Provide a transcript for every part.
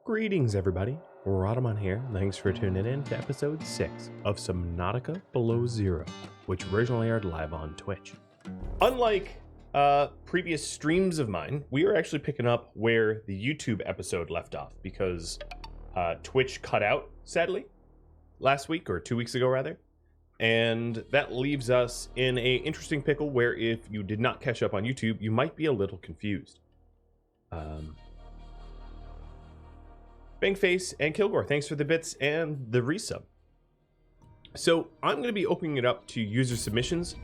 Greetings, everybody. Rhadamant here. Thanks for tuning in to episode 6 of Subnautica Below Zero, which originally aired live on Twitch. Unlike previous streams of mine, we are actually picking up where the YouTube episode left off because Twitch cut out, sadly, last week, or 2 weeks ago, rather. And that leaves us in a interesting pickle where if you did not catch up on YouTube, you might be a little confused. Bangface and Kilgore, thanks for the bits and the resub. So I'm going to be opening it up to user submissions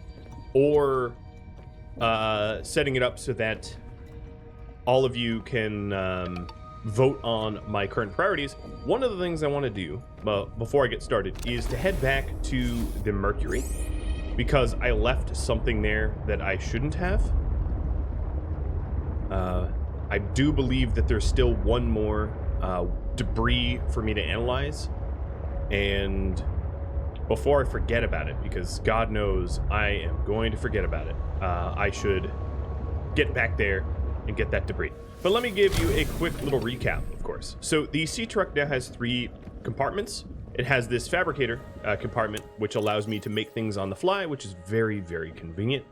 or setting it up so that all of you can vote on my current priorities. One of the things I want to do before I get started is to head back to the Mercury because I left something there that I shouldn't have. I do believe that there's still one more debris for me to analyze, and before I forget about it, because God knows I am going to forget about it, I should get back there and get that debris. But let me give you a quick little recap, of course. So the sea truck now has 3 compartments. It has this fabricator compartment, which allows me to make things on the fly, which is very, very convenient.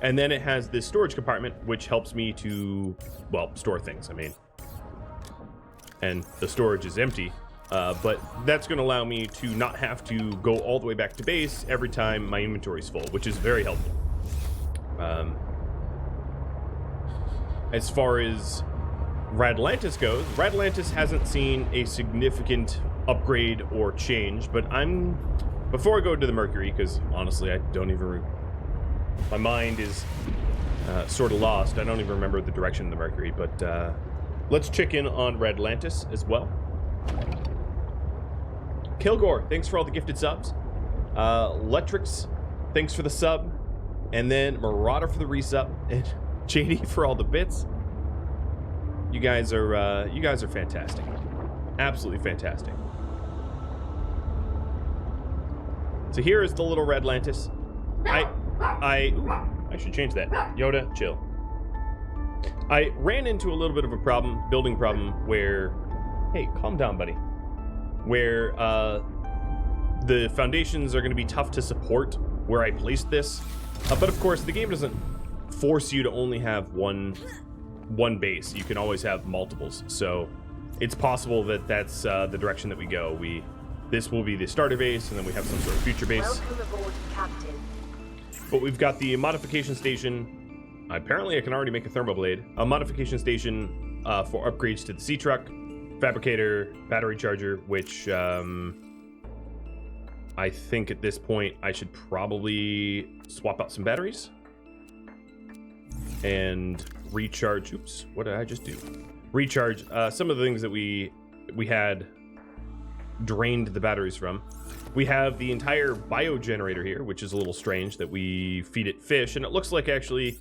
And then it has this storage compartment, which helps me to, well, store things, and the storage is empty, but that's going to allow me to not have to go all the way back to base every time my inventory is full, which is very helpful. As far as Rhadamantis goes, Rhadamantis hasn't seen a significant upgrade or change, but before I go to the Mercury, because honestly I don't even my mind is sort of lost. I don't even remember the direction of the Mercury, but let's check in on Rhadamantis as well. Kilgore, thanks for all the gifted subs. Letrix, thanks for the sub. And then Marauder for the resub. And JD for all the bits. You guys are fantastic. Absolutely fantastic. So here is the little Rhadamantis. I should change that. Yoda, chill. I ran into a little bit of a building problem where, hey, calm down, buddy, where the foundations are going to be tough to support where I placed this. But of course, the game doesn't force you to only have one base. You can always have multiples. So it's possible that that's the direction that we go. This will be the starter base, and then we have some sort of future base. Welcome aboard, Captain. But we've got the modification station. Apparently I can already make a thermoblade. A modification station for upgrades to the sea truck, fabricator, battery charger, which I think at this point I should probably swap out some batteries and recharge. Oops, what did I just do? Recharge some of the things that we had drained the batteries from. We have the entire biogenerator here, which is a little strange that we feed it fish, and it looks like actually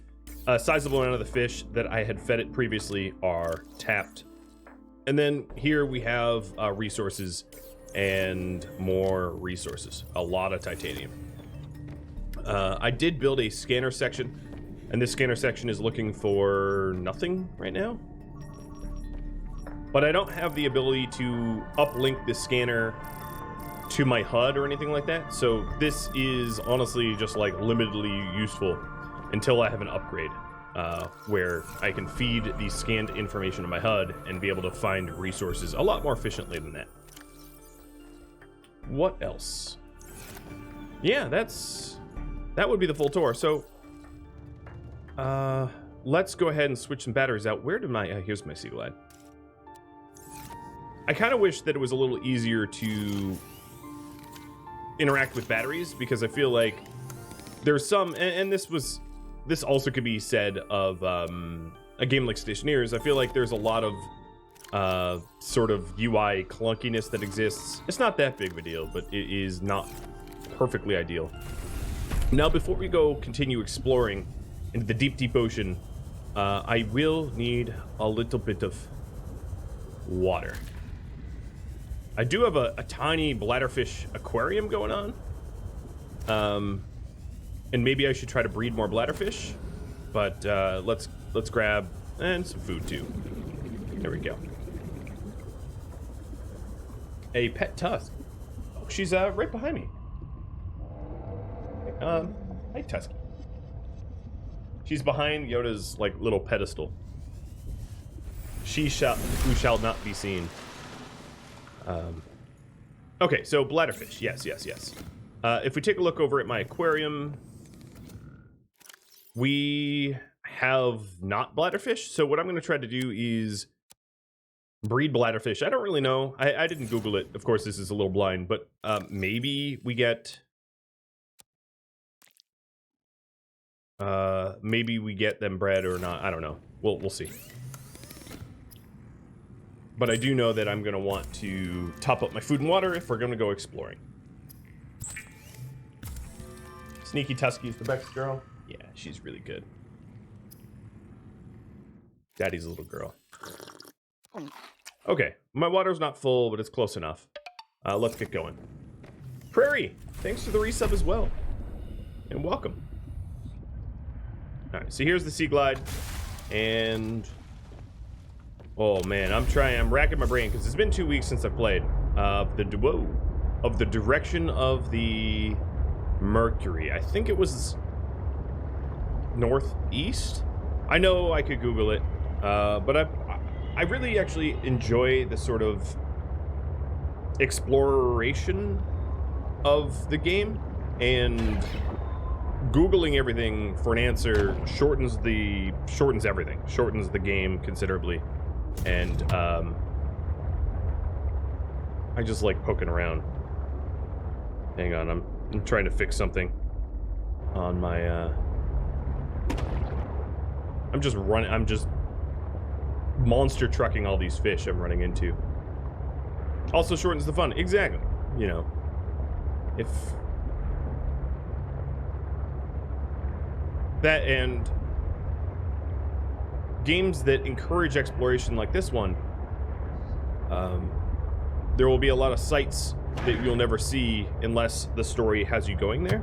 a sizable amount of the fish that I had fed it previously are tapped. And then here we have resources and more resources. A lot of titanium. I did build a scanner section, and this scanner section is looking for nothing right now. But I don't have the ability to uplink the scanner to my HUD or anything like that. So this is honestly just like limitedly useful until I have an upgrade where I can feed the scanned information to my HUD and be able to find resources a lot more efficiently than that. What else? Yeah, that would be the full tour. So let's go ahead and switch some batteries out. Where did here's my Sea Glide. I kind of wish that it was a little easier to interact with batteries, because I feel like there's some, and this also could be said of a game like Stationeers. I feel like there's a lot of sort of UI clunkiness that exists. It's not that big of a deal, but it is not perfectly ideal. Now, before we continue exploring into the deep, deep ocean, I will need a little bit of water. I do have a tiny bladderfish aquarium going on. And maybe I should try to breed more bladderfish. But let's grab, and some food too. There we go. A pet tusk. Oh, she's right behind me. Hi, Tusky. She's behind Yoda's like little pedestal. She who shall not be seen. Okay, so bladderfish. Yes. If we take a look over at my aquarium, we have not bladderfish. So what I'm going to try to do is breed bladderfish. I don't really know. I didn't Google it. Of course, this is a little blind, but maybe we get them bred or not. I don't know. We'll see. But I do know that I'm going to want to top up my food and water if we're going to go exploring. Sneaky Tusky's the best girl. Yeah, she's really good. Daddy's a little girl. Okay, my water's not full, but it's close enough. Let's get going. Prairie, thanks for the resub as well. And welcome. Alright, so here's the Sea Glide. And... oh man, I'm racking my brain because it's been 2 weeks since I played. Of the direction of the Mercury. I think it was northeast. I know I could Google it, but I really actually enjoy the sort of exploration of the game, and Googling everything for an answer shortens everything, shortens the game considerably. And I just like poking around. Hang on, I'm trying to fix something on my I'm just monster trucking all these fish I'm running into. Also shortens the fun. Exactly. You know, if that, and games that encourage exploration like this one, there will be a lot of sites that you'll never see unless the story has you going there,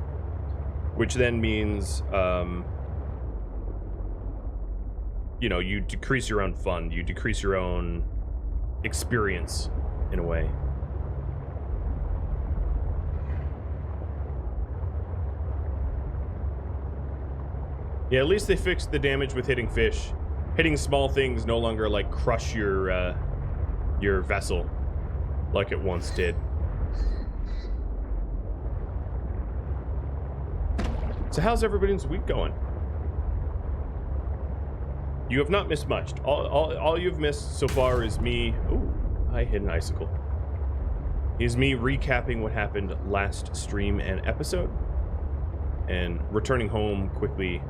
which then means you know, you decrease your own fun, you decrease your own experience in a way. Yeah, at least they fixed the damage with hitting fish. Hitting small things no longer like crush your vessel like it once did. So how's everybody's week going? You have not missed much. All you've missed so far is me. Ooh, I hit an icicle. Is me recapping what happened last stream and episode, and returning home quickly.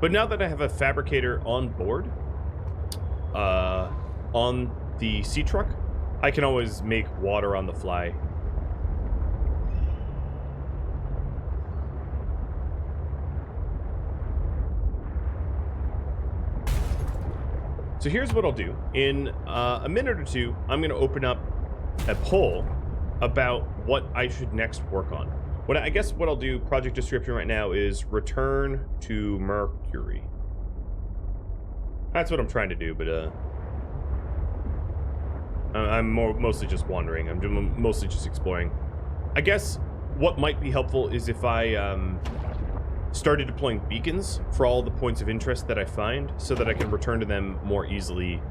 But now that I have a fabricator on board, on the sea truck, I can always make water on the fly. So here's what I'll do. In a minute or two, I'm going to open up a poll about what I should next work on. I guess what I'll do, project description right now, is return to Mercury. That's what I'm trying to do, but I'm mostly just wandering. I'm mostly just exploring. I guess what might be helpful is if I started deploying beacons for all the points of interest that I find, so that I can return to them more easily,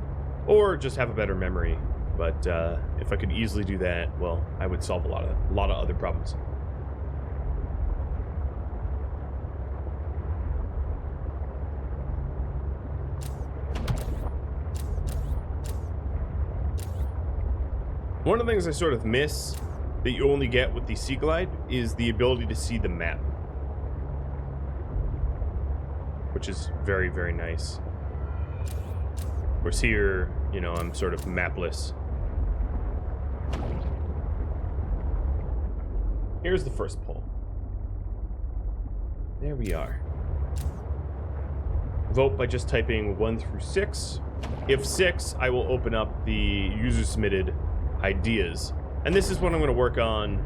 or just have a better memory. But if I could easily do that, well, I would solve a lot of other problems. One of the things I sort of miss that you only get with the Sea Glide is the ability to see the map, which is very, very nice. Whereas here, you know, I'm sort of mapless. Here's the first poll. There we are. Vote by just typing 1 through 6. If 6, I will open up the user-submitted ideas. And this is what I'm going to work on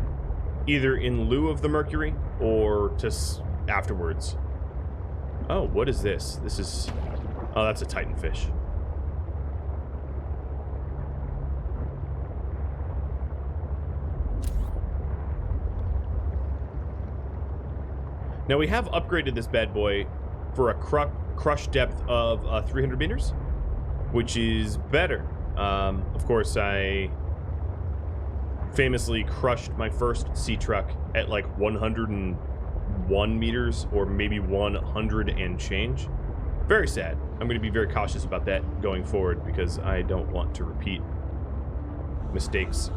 either in lieu of the Mercury or just afterwards. Oh, what is this? This is... oh, that's a Titanfish. Now we have upgraded this bad boy for a crush depth of 300 meters, which is better. Of course, I famously crushed my first sea truck at like 101 meters, or maybe 100 and change. Very sad. I'm going to be very cautious about that going forward because I don't want to repeat mistakes.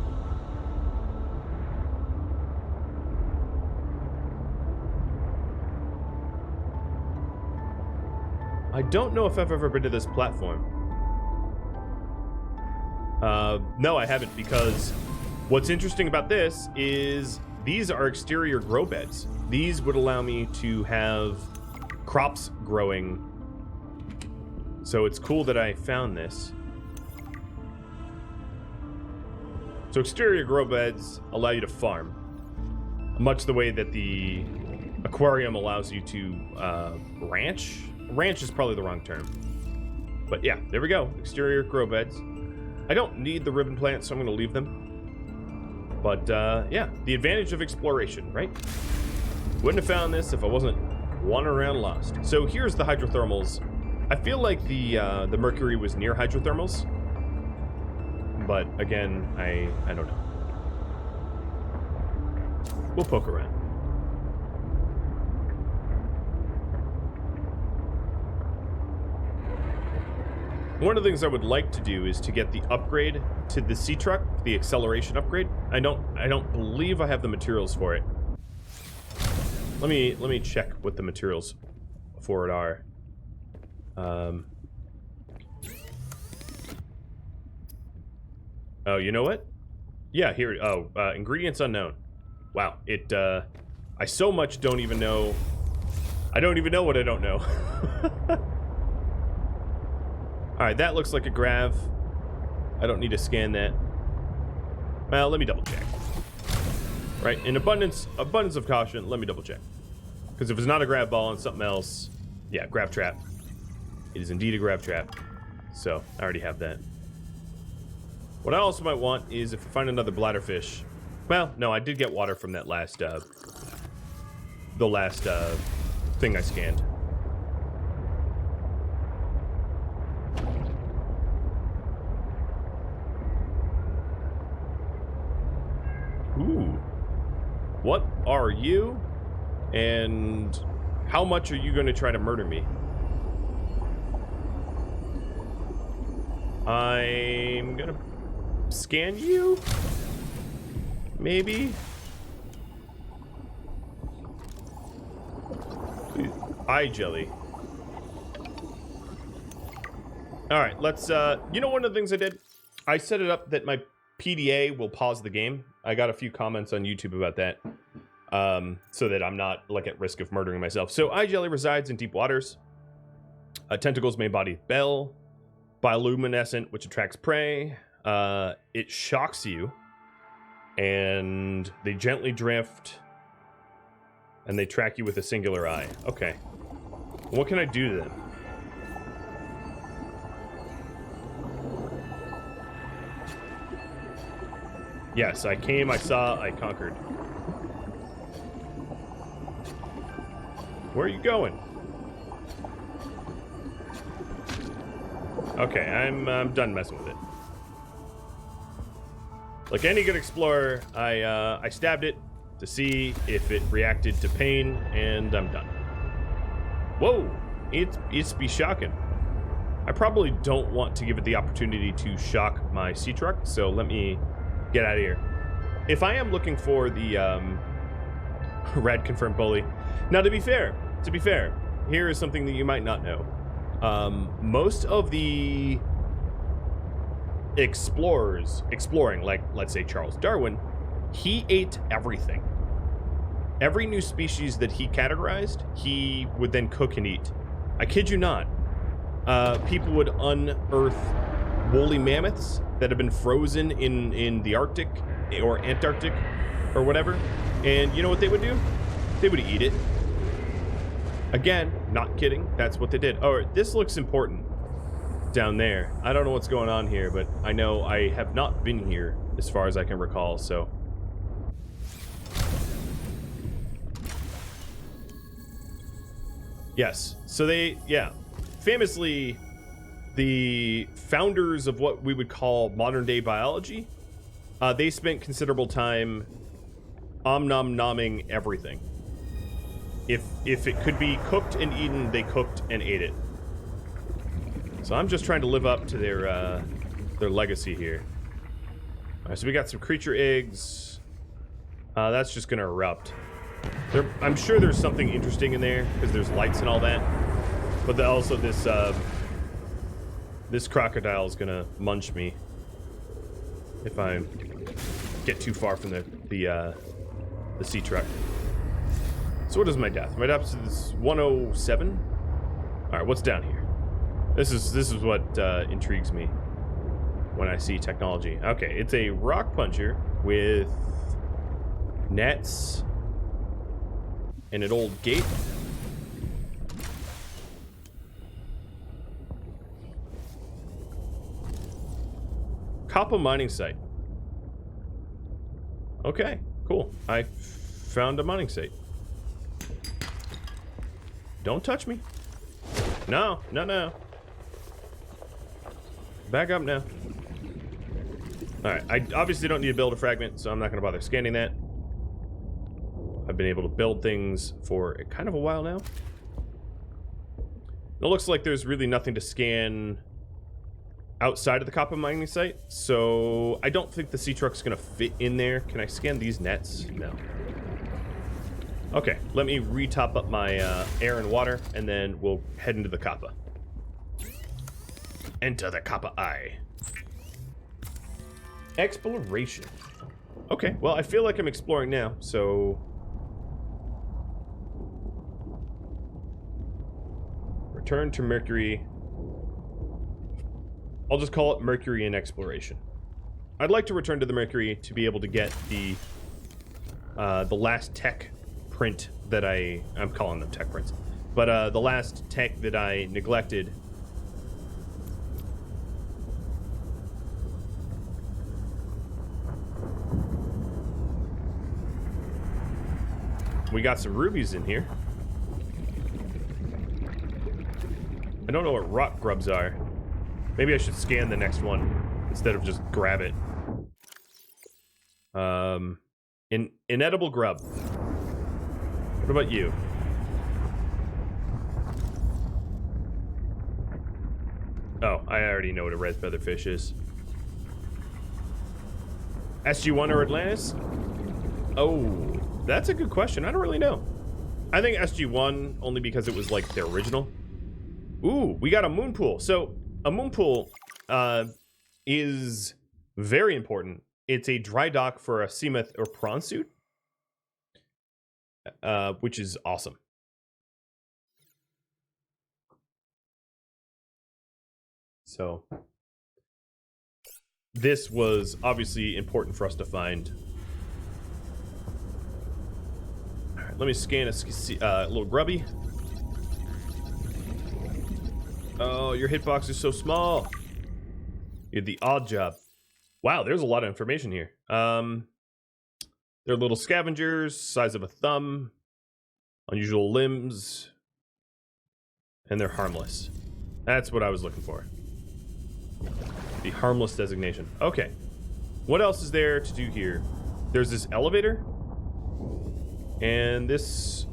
I don't know if I've ever been to this platform. No, I haven't, because what's interesting about this is these are exterior grow beds. These would allow me to have crops growing. So it's cool that I found this. So exterior grow beds allow you to farm, much the way that the aquarium allows you to ranch. Ranch is probably the wrong term. But yeah, there we go. Exterior grow beds. I don't need the ribbon plants, so I'm going to leave them. But yeah, the advantage of exploration, right? Wouldn't have found this if I wasn't wandering around lost. So here's the hydrothermals. I feel like the mercury was near hydrothermals. But again, I don't know. We'll poke around. One of the things I would like to do is to get the upgrade to the sea truck, the acceleration upgrade. I don't believe I have the materials for it. Let me check what the materials for it are. Oh, you know what? Yeah, here. Oh, ingredients unknown. Wow, it. I so much don't even know. I don't even know what I don't know. All right, that looks like a grav. I don't need to scan that. Well, let me double check. Right, in abundance of caution, let me double check. Because if it's not a grav ball and something else, yeah, grav trap. It is indeed a grav trap. So I already have that. What I also might want is if I find another bladderfish. Well, no, I did get water from that last, the last thing I scanned. Ooh. What are you? And how much are you going to try to murder me? I'm gonna scan you? Maybe? Eye jelly. Alright, let's, you know, one of the things I did? I set it up that my PDA will pause the game. I got a few comments on YouTube about that. So that I'm not, like, at risk of murdering myself. So, eye jelly resides in deep waters. Tentacles may body bell. Bioluminescent, which attracts prey. It shocks you. And they gently drift. And they track you with a singular eye. Okay. What can I do to them? Yes, I came, I saw, I conquered. Where are you going? Okay, I'm done messing with it. Like any good explorer, I stabbed it to see if it reacted to pain, and I'm done. Whoa, it's be shocking. I probably don't want to give it the opportunity to shock my sea truck, so let me get out of here. If I am looking for the Rad confirmed bully. Now, to be fair, here is something that you might not know. Most of the explorers exploring, like let's say Charles Darwin, he ate everything. Every new species that he categorized, he would then cook and eat. I kid you not. People would unearth woolly mammoths that have been frozen in the Arctic or Antarctic or whatever, and you know what they would do? They would eat it. Again, not kidding, that's what they did. Oh, this looks important down there. I don't know what's going on here, but I know I have not been here as far as I can recall, so. Yes. So they, yeah, famously, the founders of what we would call modern day biology, they spent considerable time nom-nomming everything. If it could be cooked and eaten, they cooked and ate it. So I'm just trying to live up to their legacy here. All right, so we got some creature eggs. That's just gonna erupt. I'm sure there's something interesting in there because there's lights and all that. But also this crocodile is gonna munch me if I get too far from the sea truck. So what is my depth? My depth is 107. All right, what's down here? This is what intrigues me when I see technology. Okay, it's a rock puncher with nets and an old gate. Copper mining site. Okay, cool. I found a mining site. Don't touch me. No, no, no. Back up now. Alright, I obviously don't need to build a fragment, so I'm not going to bother scanning that. I've been able to build things for kind of a while now. It looks like there's really nothing to scan outside of the copper mining site, so I don't think the sea truck's going to fit in there. Can I scan these nets? No. Okay, let me re-top up my air and water, and then we'll head into the copper. Enter the copper eye. Exploration. Okay, well, I feel like I'm exploring now, so... Return to Mercury. I'll just call it Mercury in exploration. I'd like to return to the Mercury to be able to get the last tech print that I'm calling them tech prints, but the last tech that I neglected. We got some rubies in here. I don't know what rock grubs are. Maybe I should scan the next one instead of just grab it. Inedible grub. What about you? Oh, I already know what a red featherfish is. SG-1 or Atlantis? Oh, that's a good question. I don't really know. I think SG-1 only because it was like the original. Ooh, we got a moon pool. So a moon pool is very important. It's a dry dock for a seamoth or prawn suit. Which is awesome. So this was obviously important for us to find. All right, let me scan a little grubby. Oh, your hitbox is so small. You had the odd job. Wow, there's a lot of information here. They're little scavengers, size of a thumb, unusual limbs, and they're harmless. That's what I was looking for. The harmless designation. Okay. What else is there to do here? There's this elevator. And this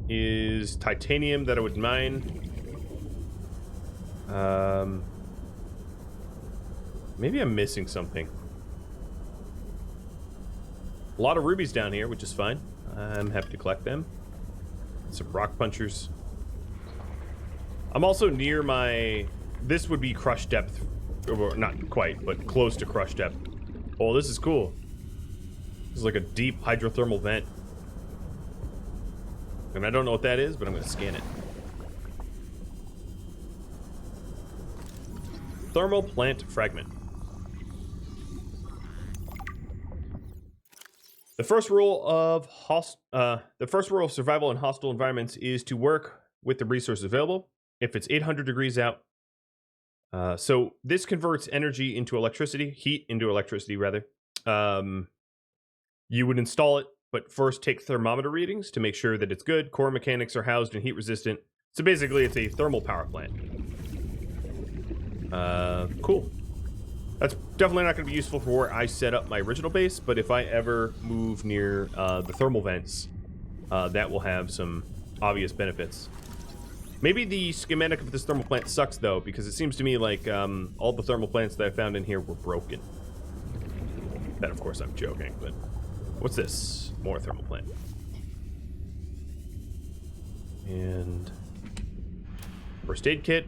is titanium that I would mine. Maybe I'm missing something. A lot of rubies down here, which is fine. I'm happy to collect them. Some rock punchers. I'm also near my... This would be crush depth. Or not quite, but close to crush depth. Oh, this is cool. This is like a deep hydrothermal vent. And I don't know what that is, but I'm going to scan it. Thermal plant fragment. The first rule of survival in hostile environments is to work with the resources available. If it's 800 degrees out, so this converts energy into electricity, heat into electricity rather. You would install it but first take thermometer readings to make sure that it's good. Core mechanics are housed and heat resistant. So basically, it's a thermal power plant. Cool. That's definitely not going to be useful for where I set up my original base, but if I ever move near the thermal vents, that will have some obvious benefits. Maybe the schematic of this thermal plant sucks, though, because it seems to me like all the thermal plants that I found in here were broken. That, of course, I'm joking, but... What's this? More thermal plant. And... First aid kit.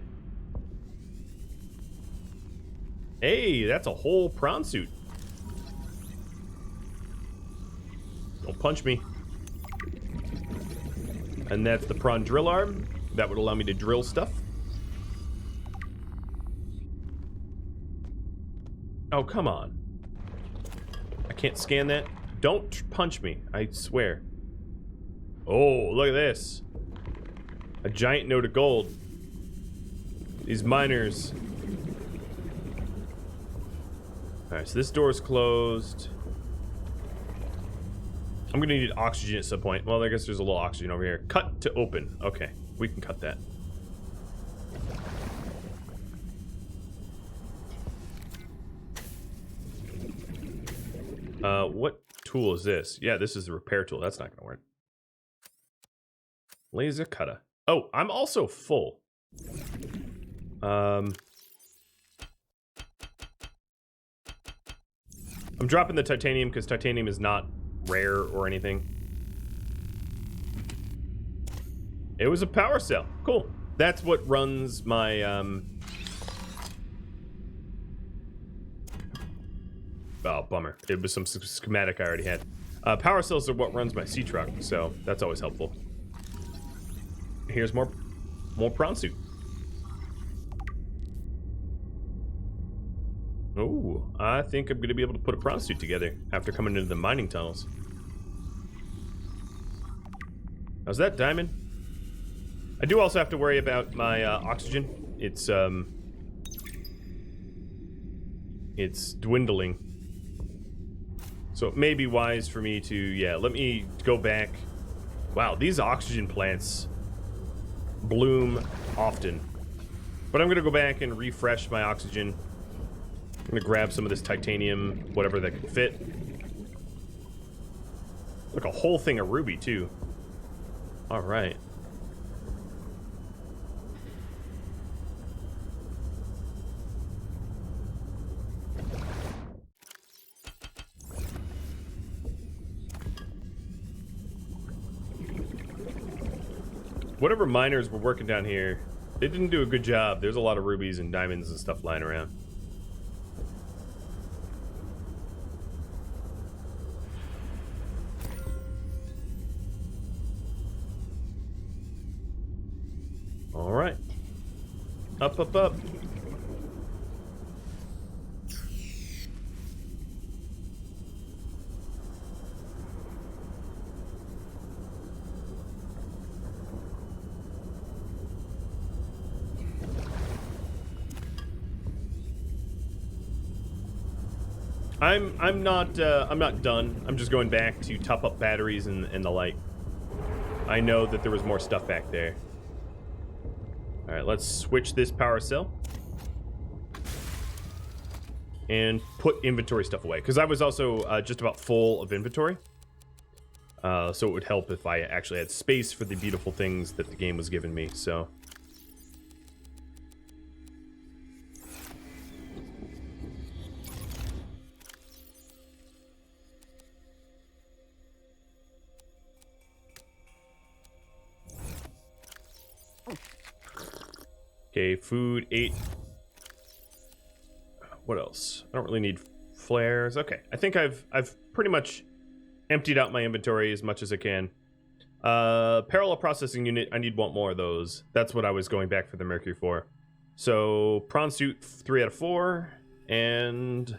Hey, that's a whole prawn suit. Don't punch me. And that's the prawn drill arm. That would allow me to drill stuff. Oh, come on. I can't scan that. Don't punch me, I swear. Oh, look at this. A giant note of gold. These miners. Alright, so this door is closed. I'm gonna need oxygen at some point. Well, I guess there's a little oxygen over here. Cut to open. Okay, we can cut that. What tool is this? Yeah, this is the repair tool. That's not gonna work. Laser cutter. Oh, I'm also full. I'm dropping the titanium because titanium is not rare or anything. It was a power cell. Cool. That's what runs my oh, bummer. It was some schematic I already had. Power cells are what runs my sea truck, so that's always helpful. Here's more prawn suit. Oh, I think I'm gonna be able to put a prawn suit together after coming into the mining tunnels. How's that, Diamond? I do also have to worry about my oxygen. It's dwindling. So it may be wise for me to, yeah, let me go back. Wow, these oxygen plants bloom often. But I'm gonna go back and refresh my oxygen. I'm gonna grab some of this titanium, whatever that can fit. Look, a whole thing of ruby, too. Alright. Whatever miners were working down here, they didn't do a good job. There's a lot of rubies and diamonds and stuff lying around. Alright. Up, up, up. I'm not done. I'm just going back to top up batteries and the like. I know that there was more stuff back there. Alright, let's switch this power cell. And put inventory stuff away. Because I was also just about full of inventory. So it would help if I actually had space for the beautiful things that the game was giving me, so... Okay, food, 8. What else? I don't really need flares. Okay, I think I've pretty much emptied out my inventory as much as I can. Parallel processing unit, I want more of those. That's what I was going back for the mercury for. So, prawn suit, 3 out of 4, and...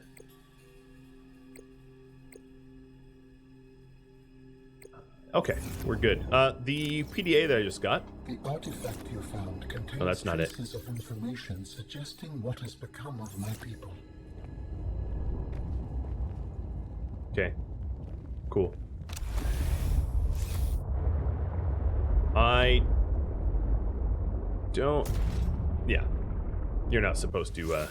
Okay, we're good. The PDA that I just got. The artifact you found contains that's not it. pieces of information suggesting what has become of my people. Okay. Cool. I don't... Yeah. You're not supposed to,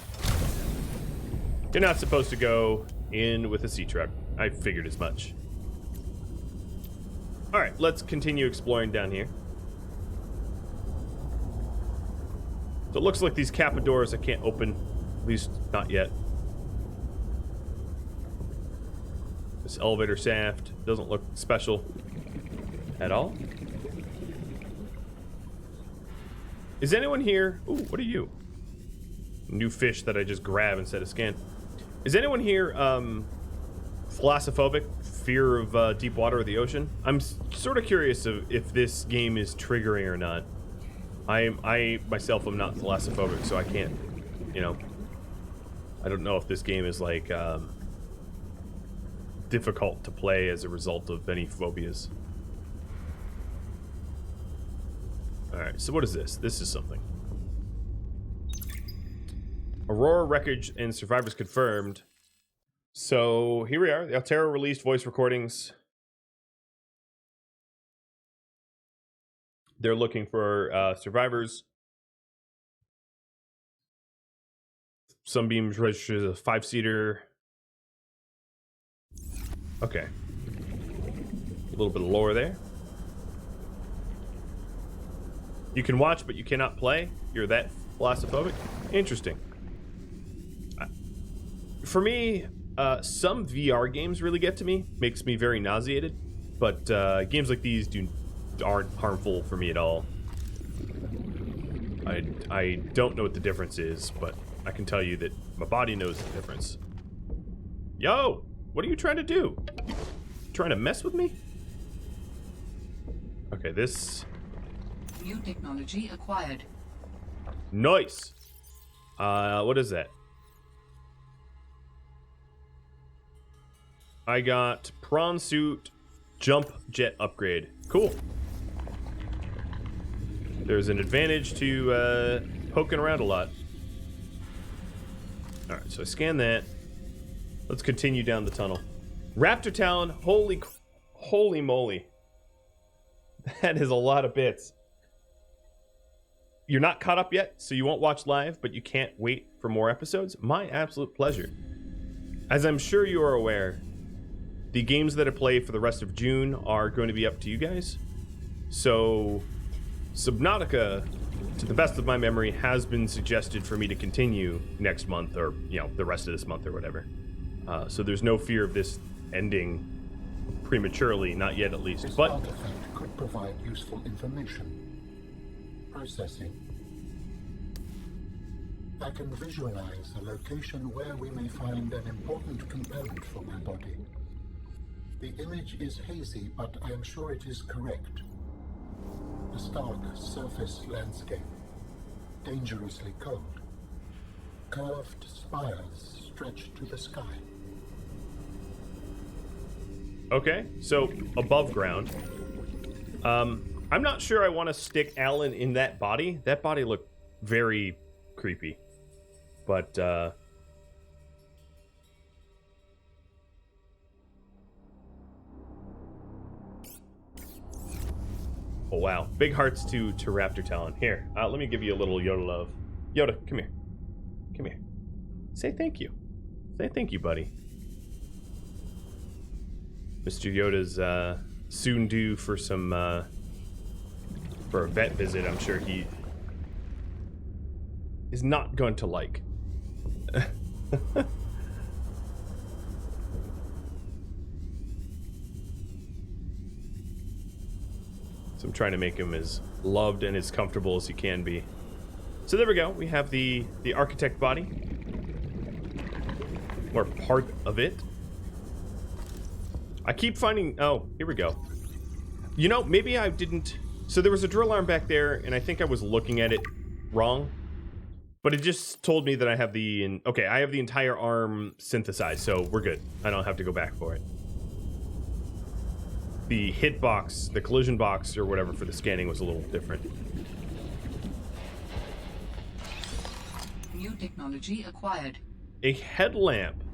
You're not supposed to go in with a sea truck. I figured as much. Alright, let's continue exploring down here. So it looks like these Kappa doors I can't open. At least, not yet. This elevator shaft doesn't look special at all. Is anyone here? Ooh, what are you? New fish that I just grab instead of scan. Is anyone here thalassophobic? Fear of deep water or the ocean? I'm sort of curious if this game is triggering or not. I myself am not thalassophobic, so I can't, you know. I don't know if this game is like difficult to play as a result of any phobias. Alright, so what is this? This is something. Aurora wreckage and survivors confirmed. So here we are. The Altera released voice recordings. They're looking for survivors. Sunbeams registers a 5-seater. Okay. A little bit of lore there. You can watch, but you cannot play. You're that thalassophobic? Interesting. For me, some VR games really get to me. Makes me very nauseated. But games like these aren't harmful for me at all. I don't know what the difference is, but I can tell you that my body knows the difference. Yo! What are you trying to do? You trying to mess with me? Okay, this... New technology acquired. Nice! What is that? I got prawn suit jump jet upgrade. Cool. There's an advantage to poking around a lot. Alright, so I scan that. Let's continue down the tunnel. Raptor Talon, holy moly. That is a lot of bits. You're not caught up yet, so you won't watch live, but you can't wait for more episodes? My absolute pleasure. As I'm sure you are aware, the games that I play for the rest of June are going to be up to you guys. So, Subnautica, to the best of my memory, has been suggested for me to continue next month, or, you know, the rest of this month or whatever. So there's no fear of this ending prematurely, not yet at least. This But artifact could provide useful information. Processing. I can visualize a location where we may find an important component for my body. The image is hazy, but I am sure it is correct. A stark surface landscape, dangerously cold. Curved spires stretch to the sky. okay, so above ground. I'm not sure I want to stick Alan in that body. That body looked very creepy. But, oh wow. Big hearts to Raptor Talon. Here, let me give you a little Yoda love. Yoda, come here. Come here. Say thank you. Say thank you, buddy. Mr. Yoda's soon due for some for a vet visit. I'm sure he is not going to like. So I'm trying to make him as loved and as comfortable as he can be. So there we go. We have the architect body, or part of it. I keep finding... Oh, here we go. You know, maybe I didn't... So there was a drill arm back there, and I think I was looking at it wrong. But it just told me that I have the... Okay, I have the entire arm synthesized, so we're good. I don't have to go back for it. The hit box, the collision box, or whatever for the scanning was a little different. New technology acquired. A headlamp.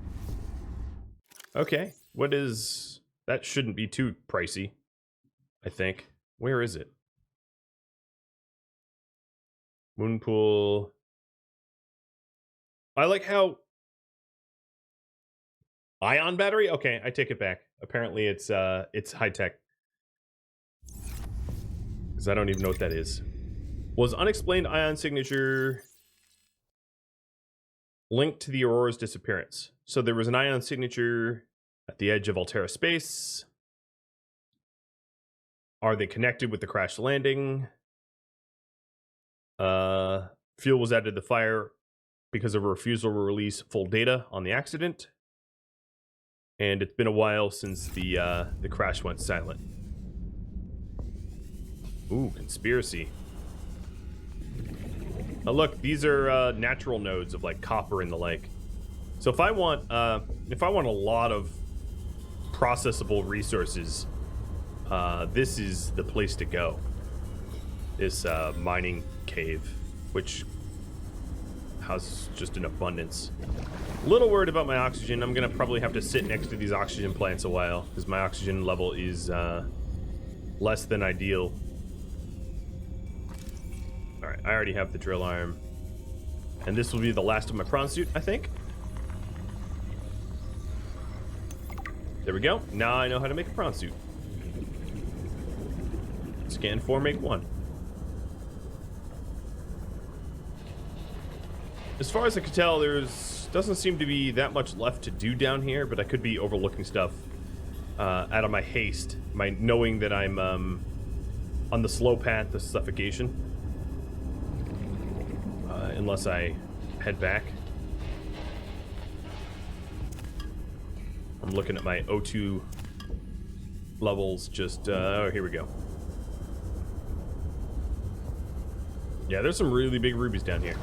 Okay, what is... That shouldn't be too pricey, I think. Where is it? Moon pool. I like how ion battery. Okay, I take it back. Apparently, it's high tech. Because I don't even know what that is. Was unexplained ion signature linked to the Aurora's disappearance? So there was an ion signature at the edge of Altera space. Are they connected with the crash landing? Fuel was added to the fire because of a refusal to release full data on the accident. And it's been a while since the crash went silent. Ooh, conspiracy. Now look, these are natural nodes of like copper and the like. So if I want a lot of processable resources, this is the place to go. This mining cave, which has just an abundance. A little worried about my oxygen. I'm gonna probably have to sit next to these oxygen plants a while because my oxygen level is less than ideal. All right, I already have the drill arm, and this will be the last of my prawn suit, I think. There we go. Now I know how to make a prawn suit. Scan 4, make 1. As far as I can tell, doesn't seem to be that much left to do down here, but I could be overlooking stuff out of my haste, my knowing that I'm on the slow path to suffocation. Unless I head back. I'm looking at my O2 levels. Just oh, here we go. Yeah, there's some really big rubies down here.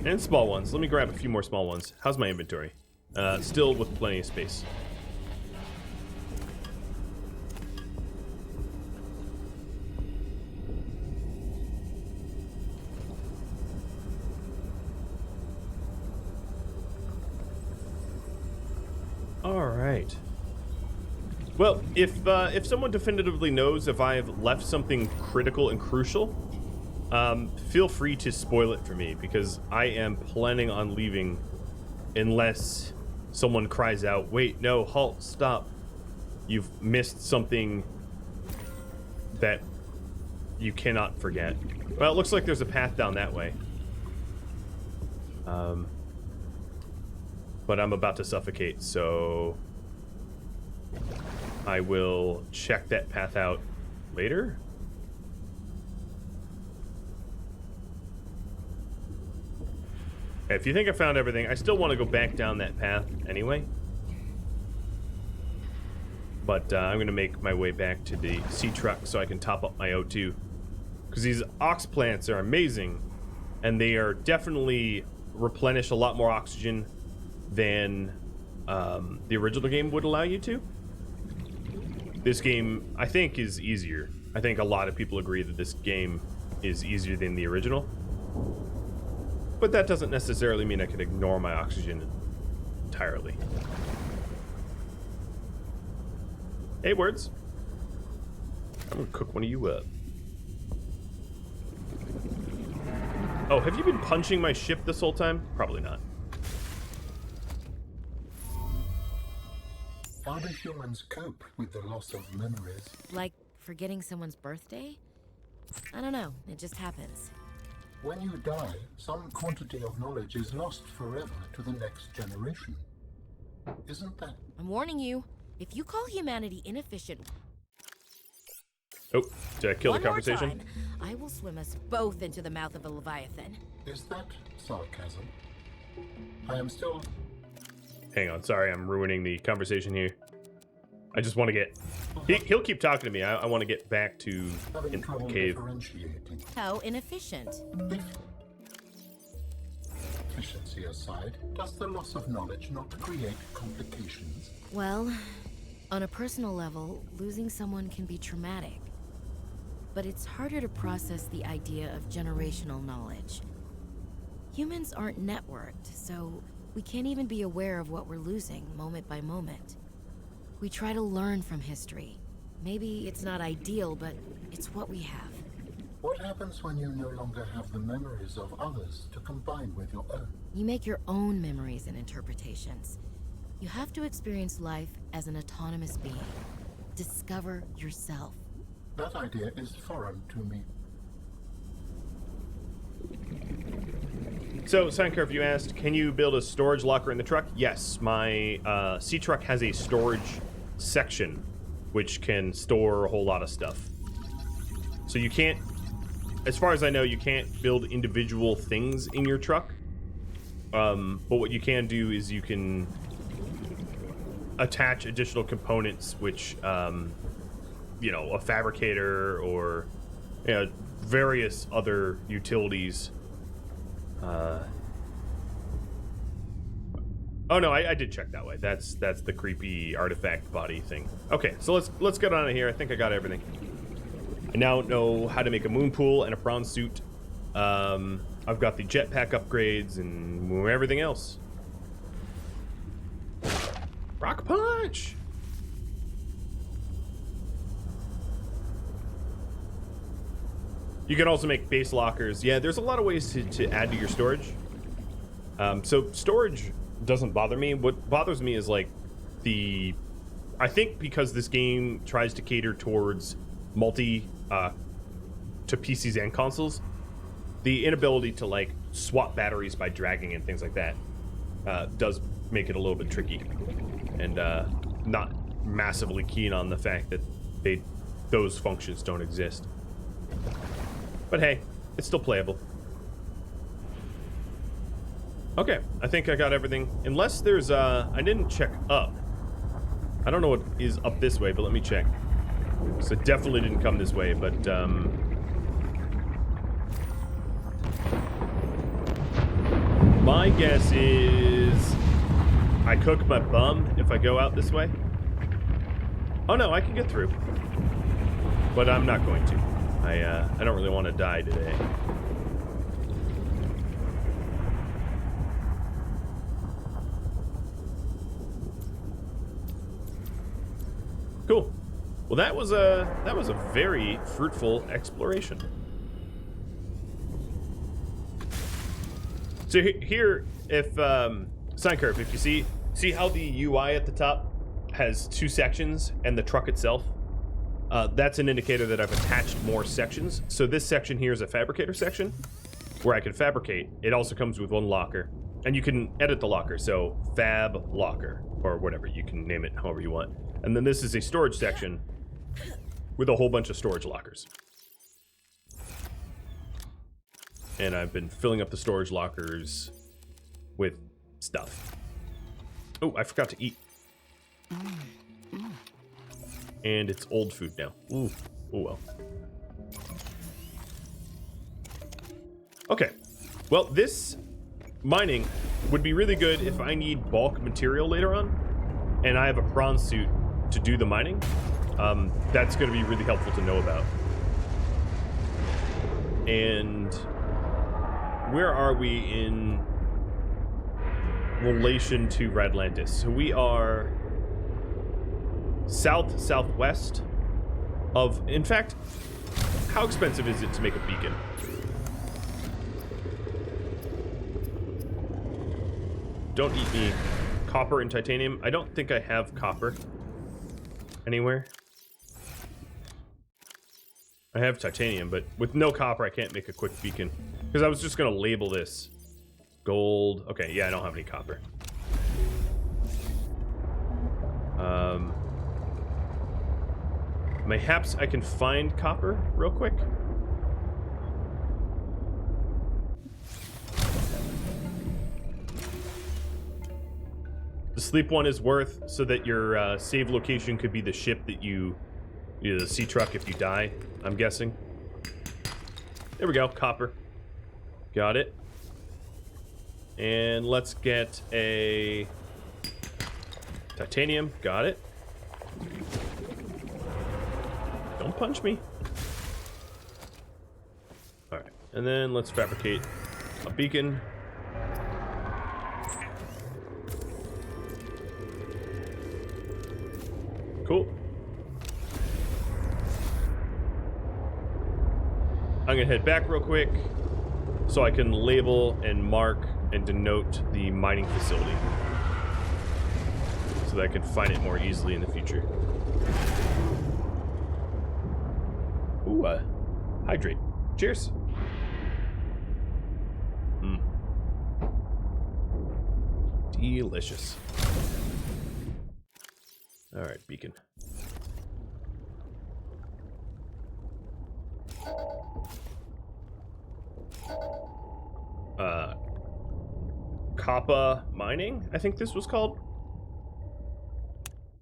And small ones. Let me grab a few more small ones. How's my inventory? Still with plenty of space. All right. Well, if someone definitively knows if I've left something critical and crucial, feel free to spoil it for me, because I am planning on leaving unless someone cries out, wait, no, halt, stop. You've missed something that you cannot forget. Well, it looks like there's a path down that way. But I'm about to suffocate, so I will check that path out later. If you think I found everything, I still want to go back down that path anyway. But I'm going to make my way back to the sea truck so I can top up my O2. Because these ox plants are amazing, and they are definitely replenish a lot more oxygen than the original game would allow you to. This game, I think, is easier. I think a lot of people agree that this game is easier than the original. But that doesn't necessarily mean I could ignore my oxygen entirely. Hey, Words. I'm gonna cook one of you up. Oh, have you been punching my ship this whole time? Probably not. How do humans cope with the loss of memories? Like forgetting someone's birthday? I don't know, it just happens. When you die, some quantity of knowledge is lost forever to the next generation. Isn't that... I'm warning you, if you call humanity inefficient Oh, did I kill the one more conversation? time, I will swim us both into the mouth of a Leviathan. Is that sarcasm? I am still... Hang on, sorry, I'm ruining the conversation here. I just want to get... He'll keep talking to me. I want to get back to having trouble cave. differentiating. How inefficient. Efficiency aside, does the loss of knowledge not create complications? Well, on a personal level, losing someone can be traumatic. But it's harder to process the idea of generational knowledge. Humans aren't networked, so we can't even be aware of what we're losing moment by moment. We try to learn from history, Maybe it's not ideal, but it's what we have. What happens when you no longer have the memories of others to combine with your own? You make your own memories and interpretations. You have to experience life as an autonomous being. Discover yourself. That idea is foreign to me. So, Signcurve, you asked, can you build a storage locker in the truck? Yes, my sea truck has a storage section, which can store a whole lot of stuff. So you can't, as far as I know, you can't build individual things in your truck. But what you can do is you can attach additional components, which, you know, a fabricator or, you know, various other utilities. Oh no, I did check that way. That's the creepy artifact body thing. Okay, so let's get on in here. I think I got everything. I now know how to make a moon pool and a prawn suit. I've got the jetpack upgrades and everything else. Rock punch! You can also make base lockers. Yeah, there's a lot of ways to add to your storage. So storage doesn't bother me. What bothers me is like I think because this game tries to cater towards to PCs and consoles, the inability to like swap batteries by dragging and things like that does make it a little bit tricky, and not massively keen on the fact that those functions don't exist. But hey, it's still playable. Okay, I think I got everything. Unless there's I didn't check up. I don't know what is up this way, but let me check. So it definitely didn't come this way, but my guess is I cook my bum if I go out this way. Oh no, I can get through. But I'm not going to. I don't really want to die today. Cool. Well, that was a very fruitful exploration. So here, if Signcurve, if you see how the UI at the top has two sections and the truck itself, that's an indicator that I've attached more sections. So this section here is a fabricator section where I can fabricate. It also comes with one locker, and you can edit the locker. So fab locker or whatever, you can name it however you want. And then this is a storage section with a whole bunch of storage lockers. And I've been filling up the storage lockers with stuff. Oh, I forgot to eat. And it's old food now. Ooh, oh well. Okay. Well, this mining would be really good if I need bulk material later on, and I have a prawn suit to do the mining. That's going to be really helpful to know about. And where are we in relation to Rhadamant? So we are southwest of, in fact, how expensive is it to make a beacon? Don't eat me. Copper and titanium. I don't think I have copper anywhere. I have titanium, but with no copper I can't make a quick beacon. Because I was just going to label this gold. Okay, yeah, I don't have any copper. Mayhaps I can find copper real quick. The sleep one is worth so that your save location could be the ship that the sea truck if you die, I'm guessing. There we go, copper. Got it. And let's get a titanium. Got it. Don't punch me. Alright, and then let's fabricate a beacon. Cool. I'm gonna head back real quick so I can label and mark and denote the mining facility so that I can find it more easily in the future. Ooh, hydrate. Cheers. Delicious. All right, beacon. Kappa mining, I think this was called.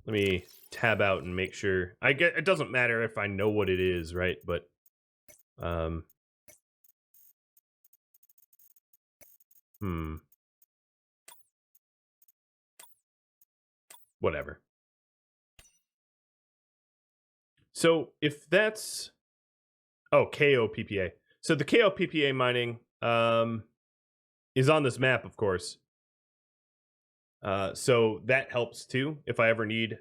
Let me tab out and make sure. I get it doesn't matter if I know what it is, right? But whatever. So if that's KOPPA. So the KOPPA mining is on this map, of course. So that helps too if I ever need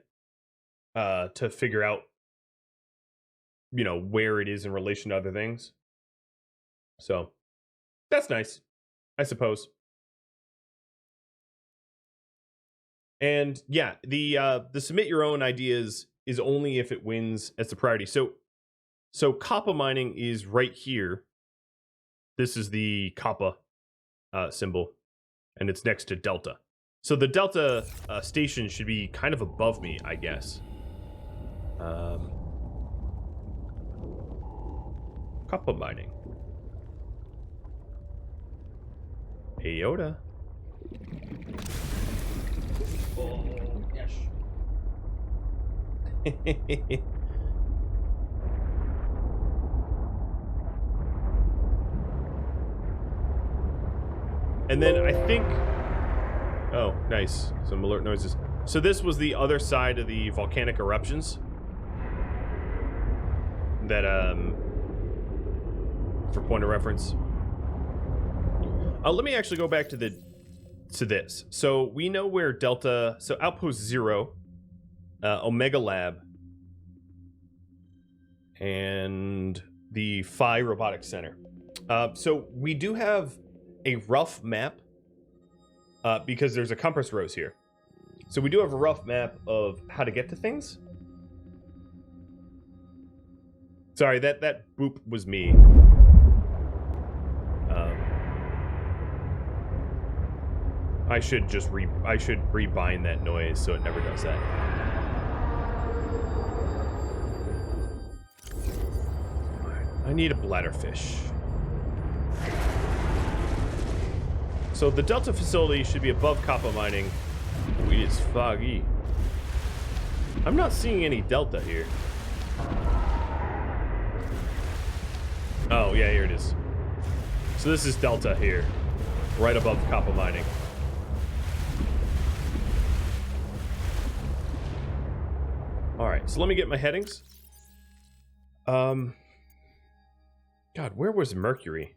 to figure out, you know, where it is in relation to other things. So that's nice, I suppose. And yeah, the submit your own ideas is only if it wins as the priority. So Kappa mining is right here. This is the Kappa symbol, and it's next to Delta. So the Delta station should be kind of above me, I guess. Kappa mining. Hey Yoda. Oh, yes. And then I think... Oh, nice. Some alert noises. So this was the other side of the volcanic eruptions. That, for point of reference. Let me actually go back to this. So we know where Delta... So Outpost 0, Omega Lab, and the Phi Robotics Center. So we do have a rough map because there's a compass rose here. So we do have a rough map of how to get to things. Sorry, that boop was me. I should just rebind that noise so it never does that. I need a bladderfish. So the Delta facility should be above Kappa mining. Ooh, it's foggy. I'm not seeing any Delta here. Oh, yeah, here it is. So this is Delta here, right above Kappa mining. All right, so let me get my headings. God, where was Mercury?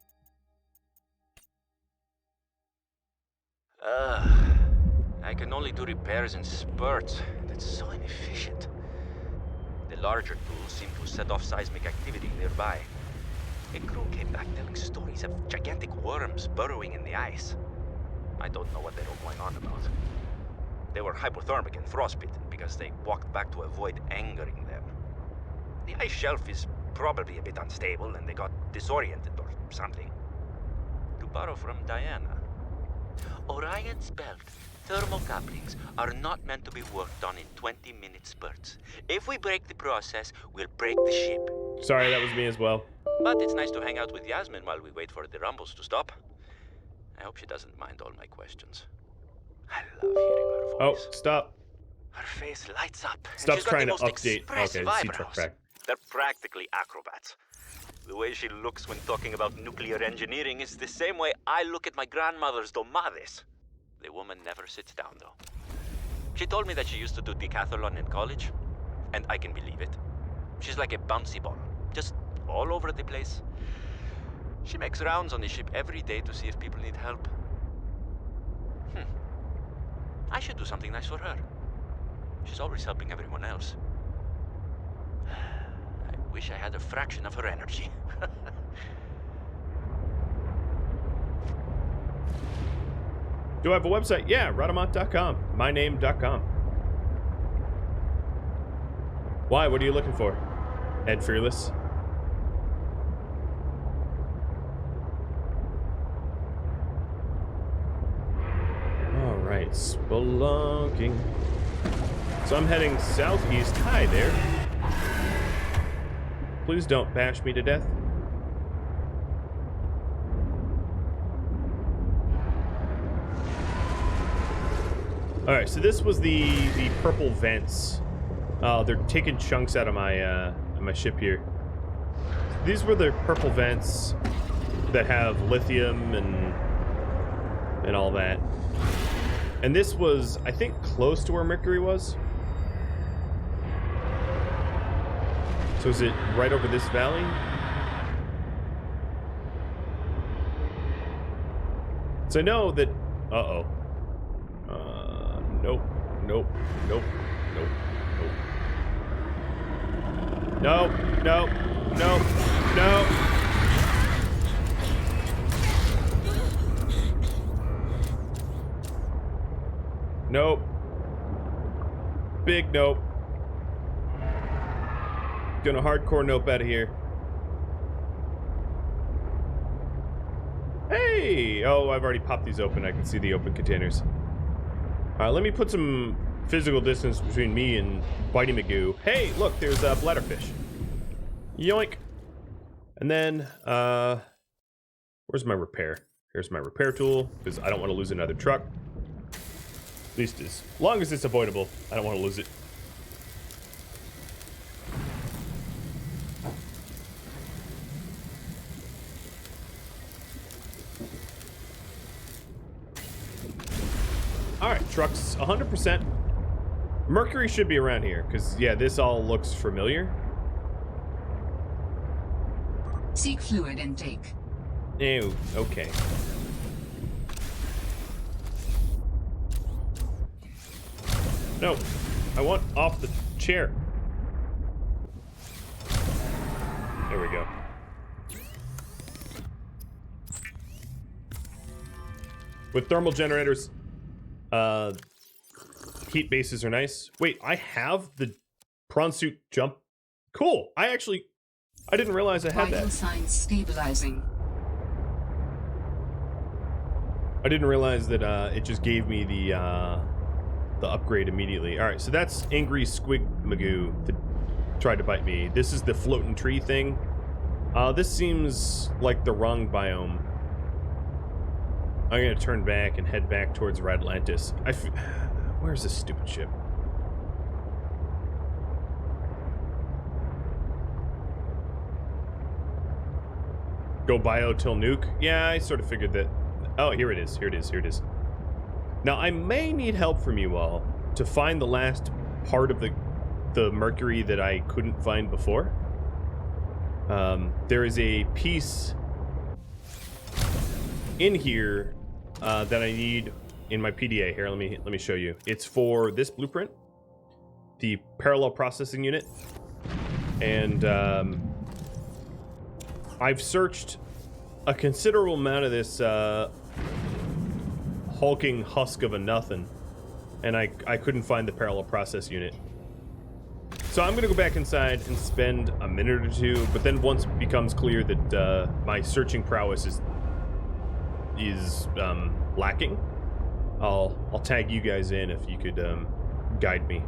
I can only do repairs in spurts. That's so inefficient. The larger tools seem to set off seismic activity nearby. A crew came back telling stories of gigantic worms burrowing in the ice. I don't know what they were going on about. They were hypothermic and frostbitten because they walked back to avoid angering them. The ice shelf is probably a bit unstable and they got disoriented or something. To borrow from Diana, Orion's belt thermocouplings are not meant to be worked on in 20-minute spurts. If we break the process, we'll break the ship. Sorry, that was me as well. But it's nice to hang out with Yasmin while we wait for the rumbles to stop. I hope she doesn't mind all my questions. I love hearing her voice. Oh, stop. Her face lights up. Stop trying to most update. expressive Okay, eyebrows. They're practically acrobats. The way she looks when talking about nuclear engineering is the same way I look at my grandmother's domades. The woman never sits down, though. She told me that she used to do decathlon in college, and I can believe it. She's like a bouncy ball, just all over the place. She makes rounds on the ship every day to see if people need help. I should do something nice for her. She's always helping everyone else. I wish I had a fraction of her energy. Do I have a website? Yeah, Rhadamant.com. myname.com. Why? What are you looking for? Ed Fearless. Alright, spelunking. So I'm heading southeast. Hi there. Please don't bash me to death. Alright, so this was the purple vents. They're taking chunks out of my ship here. These were the purple vents that have lithium and all that. And this was, I think, close to where Mercury was. So is it right over this valley? So I know that... Uh-oh. Nope. Nope. Nope. Nope. Nope. No. No. No. No. Nope. Big nope. Gonna hardcore nope out of here. Hey! Oh, I've already popped these open. I can see the open containers. Alright, let me put some physical distance between me and Bitey Magoo. Hey, look, there's a Bladderfish. Yoink. And then, where's my repair? Here's my repair tool, because I don't want to lose another truck. At least as long as it's avoidable, I don't want to lose it. Alright, trucks 100%. Mercury should be around here, because, yeah, this all looks familiar. Seek fluid intake. Ew, okay. No, I want off the chair. There we go. With thermal generators, heat bases are nice. Wait, I have the prawn suit jump. Cool. I didn't realize I had Vital that. signs stabilizing. I didn't realize that it just gave me the upgrade immediately. All right, so that's Angry Squig Magoo that tried to bite me. This is the floating tree thing. This seems like the wrong biome. I'm gonna turn back and head back towards Radlantis. Where's this stupid ship? Go bio till nuke? Yeah, I sort of figured that. Oh, here it is. Here it is. Here it is. Now, I may need help from you all to find the last part of the Mercury that I couldn't find before. There is a piece in here that I need in my PDA. Here, let me show you. It's for this blueprint, the parallel processing unit, and I've searched a considerable amount of this hulking husk of a nothing, and I couldn't find the parallel process unit. So I'm gonna go back inside and spend a minute or two, but then once it becomes clear that my searching prowess is lacking, I'll tag you guys in if you could guide me.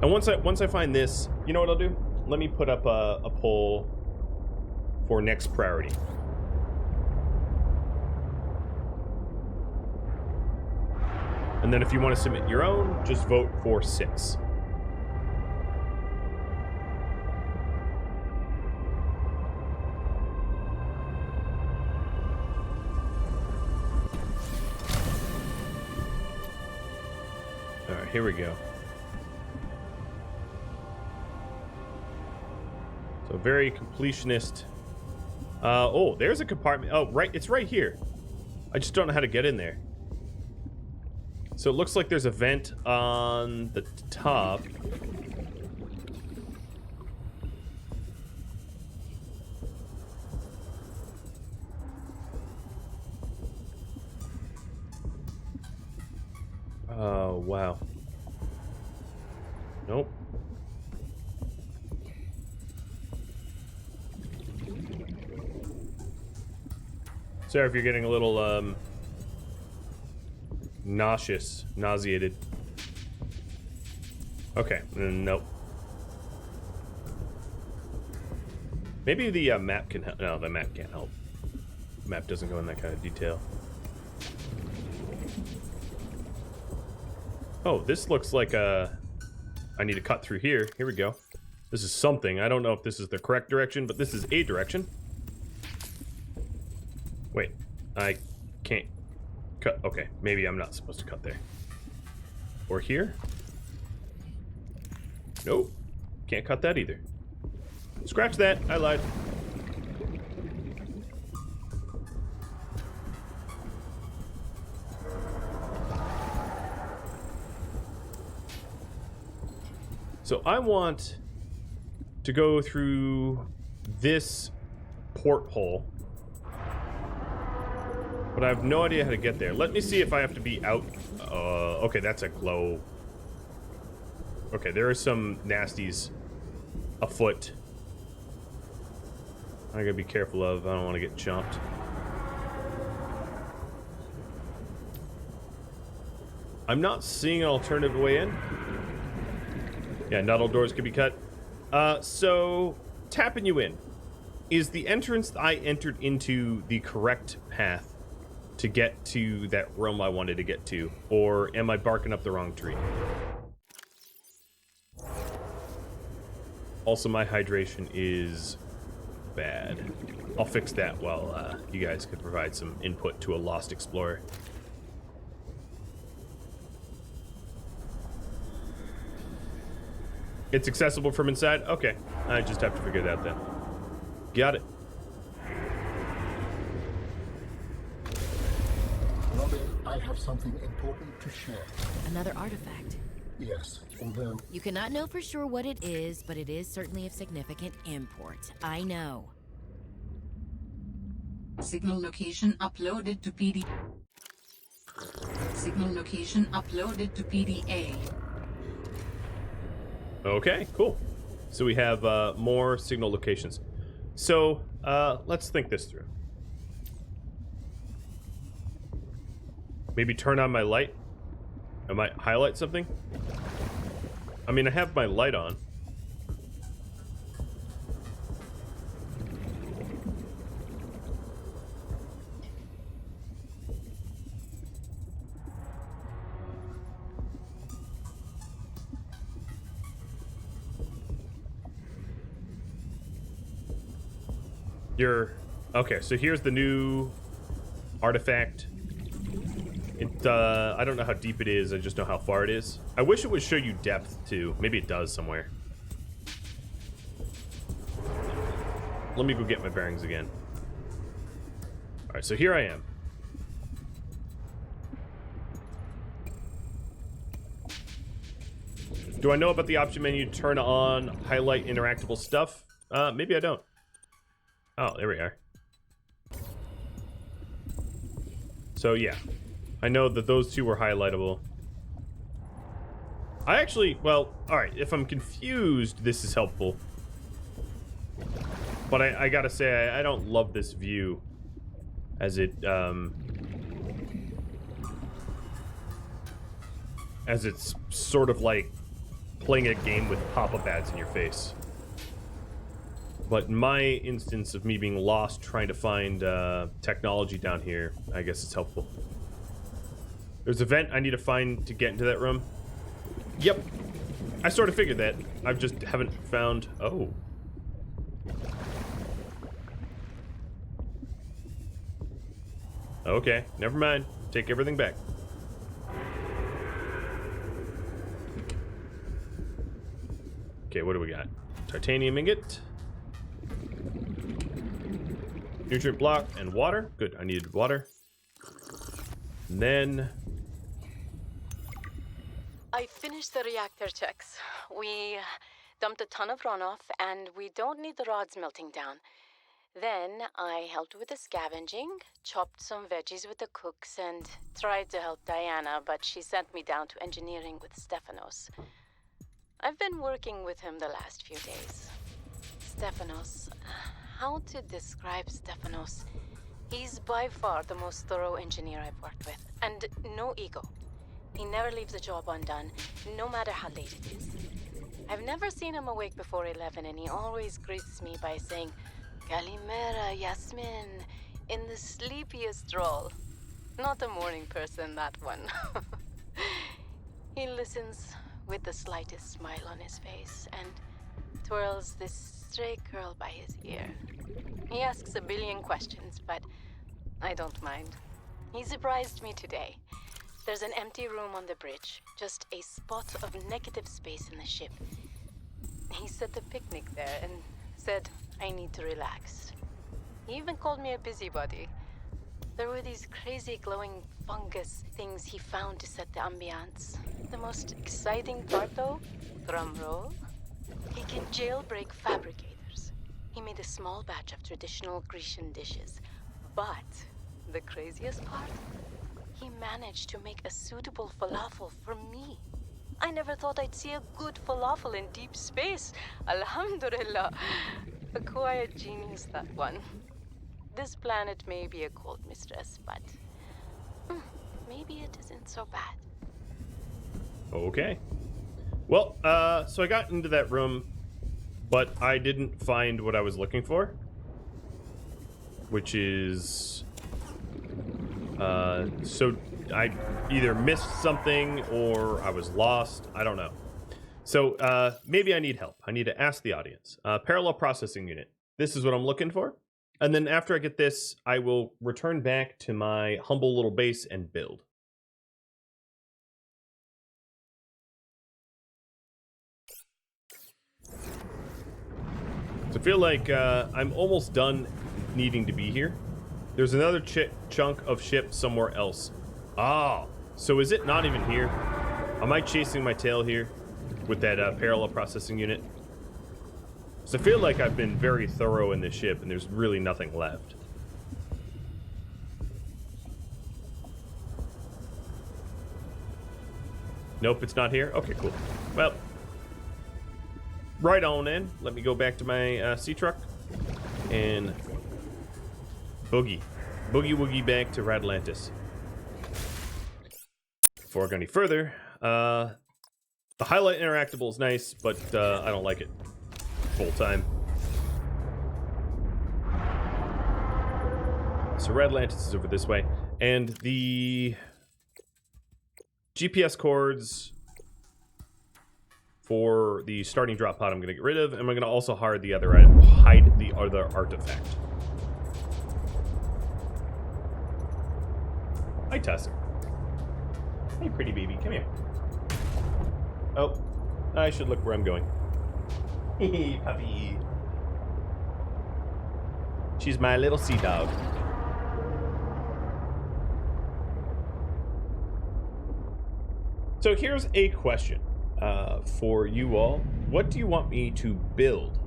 And once I find this, you know what I'll do? Let me put up a poll for next priority. And then if you want to submit your own, just vote for 6. All right, here we go. So very completionist. Oh, there's a compartment. Oh, right, it's right here. I just don't know how to get in there. So it looks like there's a vent on the top. Oh, wow. Nope. Sorry if you're getting a little, nauseated. Okay, nope. Maybe the map can help. No, the map can't help. The map doesn't go in that kind of detail. Oh, this looks like I need to cut through here. Here we go. This is something. I don't know if this is the correct direction, but this is a direction. Wait, I can't cut. Okay, maybe I'm not supposed to cut there. Or here? Nope. Can't cut that either. Scratch that. I lied. So I want to go through this porthole, but I have no idea how to get there. Let me see if I have to be out. Okay, that's a glow. Okay, there are some nasties afoot. I gotta be careful of. I don't want to get jumped. I'm not seeing an alternative way in. Yeah, not all doors can be cut. So, tapping you in. Is the entrance I entered into the correct path to get to that realm I wanted to get to? Or am I barking up the wrong tree? Also, my hydration is bad. I'll fix that while you guys could provide some input to a lost explorer. It's accessible from inside? Okay. I just have to figure that out then. Got it. Robin, I have something important to share. Another artifact. Yes, although You cannot know for sure what it is, but it is certainly of significant import. I know. Signal location uploaded to PD. Signal location uploaded to PDA. Okay, cool. So we have more signal locations. So let's think this through. Maybe turn on my light. I might highlight something. I mean, I have my light on. Okay, so here's the new artifact. I don't know how deep it is, I just know how far it is. I wish it would show you depth too. Maybe it does somewhere. Let me go get my bearings again. Alright, so here I am. Do I know about the option menu to turn on highlight interactable stuff? Maybe I don't. Oh, there we are. So yeah, I know that those two were highlightable. I actually, well, alright, if I'm confused, this is helpful. But I gotta say, I don't love this view as it's sort of like playing a game with pop-up ads in your face. But in my instance of me being lost trying to find technology down here, I guess it's helpful. There's a vent I need to find to get into that room. Yep. I sort of figured that. I just haven't found... Oh. Okay, never mind. Take everything back. Okay, what do we got? Titanium ingot. Nutrient block and water. Good, I needed water. And then... I finished the reactor checks. We dumped a ton of runoff, and we don't need the rods melting down. Then I helped with the scavenging, chopped some veggies with the cooks, and tried to help Diana, but she sent me down to engineering with Stefanos. I've been working with him the last few days. Stefanos. How to describe Stefanos? He's by far the most thorough engineer I've worked with, and no ego. He never leaves a job undone, no matter how late it is. I've never seen him awake before 11, and he always greets me by saying, Kalimera, Yasmin, in the sleepiest drawl. Not a morning person, that one. He listens with the slightest smile on his face and twirls this stray curl by his ear. He asks a billion questions, but I don't mind. He surprised me today. There's an empty room on the bridge, just a spot of negative space in the ship. He set the picnic there and said I need to relax. He even called me a busybody. There were these crazy glowing fungus things he found to set the ambiance. The most exciting part, though, drum roll, he can jailbreak fabricators. He made a small batch of traditional Grecian dishes. But the craziest part? He managed to make a suitable falafel for me. I never thought I'd see a good falafel in deep space. Alhamdulillah. A quiet genius, that one. This planet may be a cold mistress, but maybe it isn't so bad. Okay. Well, so I got into that room, but I didn't find what I was looking for, which is... so I either missed something or I was lost. I don't know. So maybe I need help. I need to ask the audience. Parallel processing unit. This is what I'm looking for. And then after I get this, I will return back to my humble little base and build. So I feel like I'm almost done needing to be here. There's another chunk of ship somewhere else. Ah, so is it not even here? Am I chasing my tail here with that parallel processing unit? So I feel like I've been very thorough in this ship and there's really nothing left. Nope, it's not here? Okay, cool. Well, right on in. Let me go back to my sea truck and boogie woogie back to Rhadamantis. Before I go any further, the highlight interactable is nice, but I don't like it full time. So Rhadamantis is over this way, and the GPS cords for the starting drop pod I'm going to get rid of, and I'm going to also hide the other artifact. Hi, Tessa. Hey, pretty baby, come here. Oh, I should look where I'm going. Hey, puppy. She's my little sea dog. So here's a question for you all. What do you want me to build?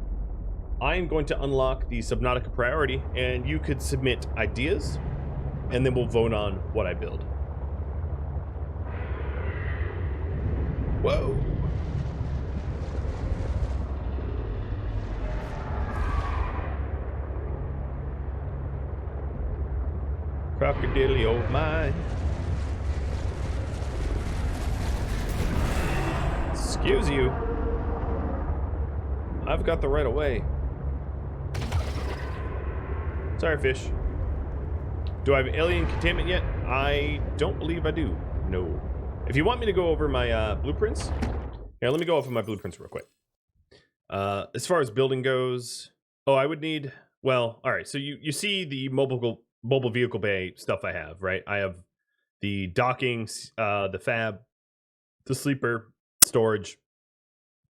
I am going to unlock the Subnautica priority, and you could submit ideas, and then we'll vote on what I build. Whoa. Crocodile mine. Excuse you. I've got the right of way. Sorry, fish. Do I have alien containment yet? I don't believe I do. No. If you want me to go over my blueprints, here, let me go over my blueprints real quick. As far as building goes, I would need, well, all right. So you see the mobile vehicle bay stuff I have, right? I have the docking, the fab, the sleeper, storage,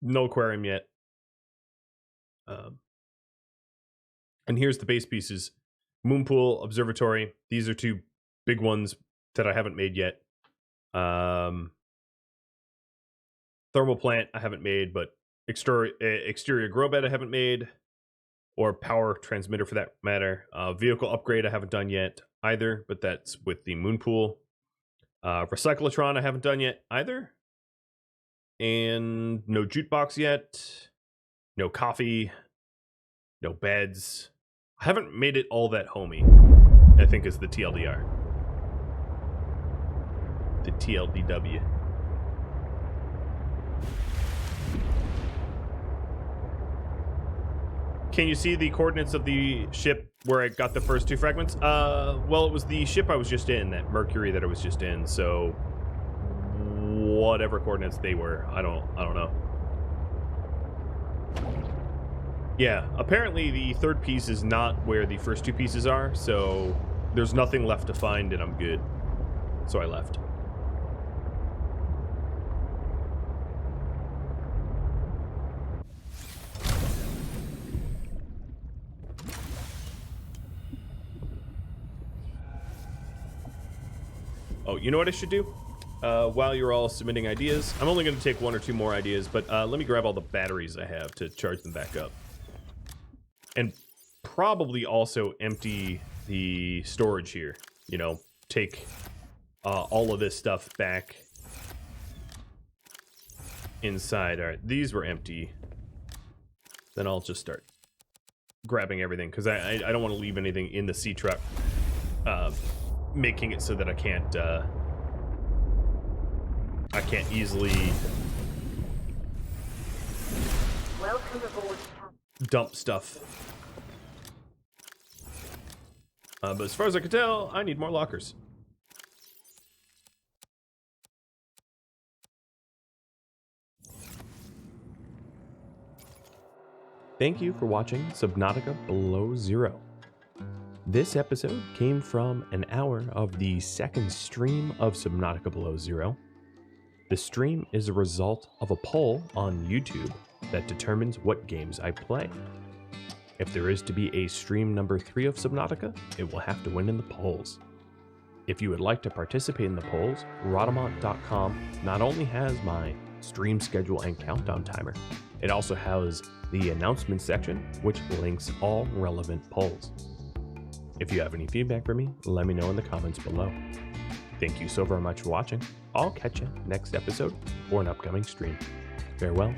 no aquarium yet. And here's the base pieces. Moonpool, observatory. These are two big ones that I haven't made yet. Thermal plant I haven't made, but exterior grow bed I haven't made. or power transmitter for that matter. Vehicle upgrade I haven't done yet either, but that's with the moon pool. Recyclotron I haven't done yet either. And no jukebox yet. No coffee. No beds. I haven't made it all that homey, I think is the TLDR. The TLDW. Can you see the coordinates of the ship where I got the first 2 fragments? Well, it was the ship I was just in, that Mercury that I was just in, so whatever coordinates they were, I don't know. Yeah, apparently the third piece is not where the first 2 pieces are, so there's nothing left to find and I'm good. So I left. Oh, you know what I should do? While you're all submitting ideas, I'm only going to take 1 or 2 more ideas, but let me grab all the batteries I have to charge them back up. And probably also empty the storage here. You know, take all of this stuff back inside. All right, these were empty. Then I'll just start grabbing everything, because I don't want to leave anything in the sea truck, making it so that I can't easily Welcome aboard. dump stuff. But as far as I can tell, I need more lockers. Thank you for watching Subnautica Below Zero. This episode came from an hour of the second stream of Subnautica Below Zero. The stream is a result of a poll on YouTube that determines what games I play. If there is to be a stream number 3 of Subnautica, it will have to win in the polls. If you would like to participate in the polls, Rhadamant.com not only has my stream schedule and countdown timer, it also has the announcement section, which links all relevant polls. If you have any feedback for me, let me know in the comments below. Thank you so very much for watching. I'll catch you next episode or an upcoming stream. Farewell.